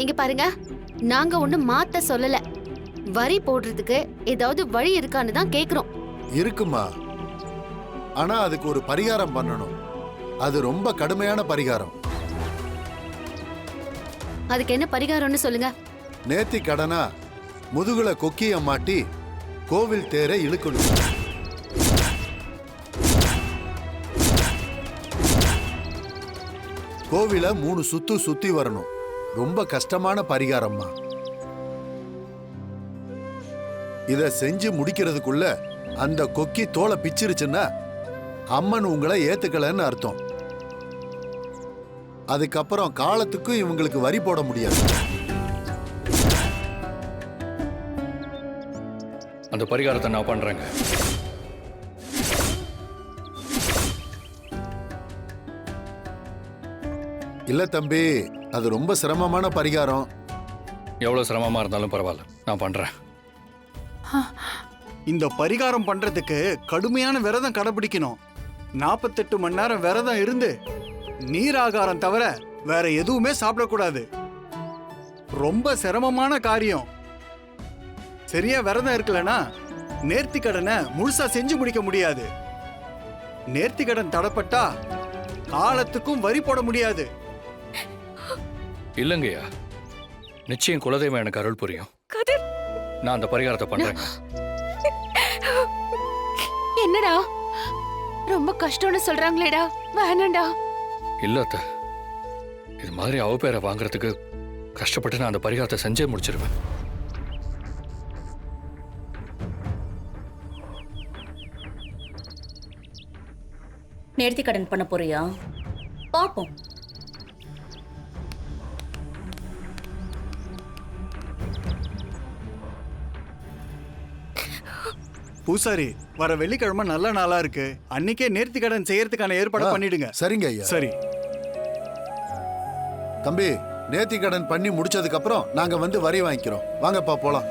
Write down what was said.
இங்க பாருங்க, நாங்க ஒண்ணு மாத்த சொல்லல. வரி போடுறதுக்கு ஏதாவது வழி இருக்கான்னு தான் கேக்குறோம். இருக்குமா, ஆனா அதுக்கு ஒரு பரிகாரம் பண்ணணும். அது ரொம்ப கடுமையான பரிகாரம். அதுக்கு என்ன பரிகாரம்னு சொல்லுங்க. நேத்தி கடனா முதுகுல கொக்கிய மாட்டி கோவில் தேரை இழுக்கணும். கோவில 3 சுத்து சுத்தி வரணும். ரொம்ப கஷ்டமான பரிகாரம்மா. இத செஞ்சு முடிக்கிறதுக்குள்ள அந்த கொக்கி தோலை பிச்சிருச்சுன்னா அம்மன் உங்களை ஏத்துக்கலன்னு அர்த்தம். அதுக்கப்புறம் காலத்துக்கும் இவங்களுக்கு வரி போட முடியாது. அந்த பரிகாரத்தை நான் பண்றேங்க. இல்ல தம்பி, அது ரொம்ப சிரமமான பரிகாரம். எவ்வளவு சிரமமா இருந்தாலும் பரவாயில்ல, நான் பண்றேன். இந்த பரிகாரம் பண்றதுக்கு கடுமையான விரதம் கடைபிடிக்கணும். 48 மணி நேரம் விரதம் இருந்து நீராகாரம் தவிர வேற எதுவுமே சாப்பிடக்கூடாது. ரொம்ப சிரமமான காரியம். சரியா விரதம் இருக்கலனா நேர்த்தி கடனை முழுசா செஞ்சு முடிக்க முடியாது. நேர்த்தி கடன் தடப்பட்டா காலத்துக்கும் வரி போட முடியாது. இல்லங்கய்யா, நிச்சயம் குலதெய்வம் எனக்கு அருள் புரியும். நான் அந்த பரிகாரத்தை பண்றேன். என்னடா ரொம்ப கஷ்டம்னு சொல்றாங்களேடா, வேணாண்டா. இல்ல அத்தை, இது மாதிரி அவ பேரை வாங்குறதுக்கு கஷ்டப்பட்டு நான் அந்த பரிகாரத்தை செஞ்சே முடிச்சிருவேன். நேர்த்தி கடன் பண்ண போறியா? பாப்போம். பூசாரி, வர வெள்ளிக்கிழமை நல்ல நாளா இருக்கு. அன்னைக்கே நேர்த்தி கடன் செய்யறதுக்கான ஏற்பாடு பண்ணிடுங்க. சரிங்க ஐயா. சரி தம்பி, நேர்த்தி கடன் பண்ணி முடிச்சதுக்கு அப்புறம் நாங்க வந்து வரி வாங்கிக்கிறோம். வாங்கப்பா போலாம்.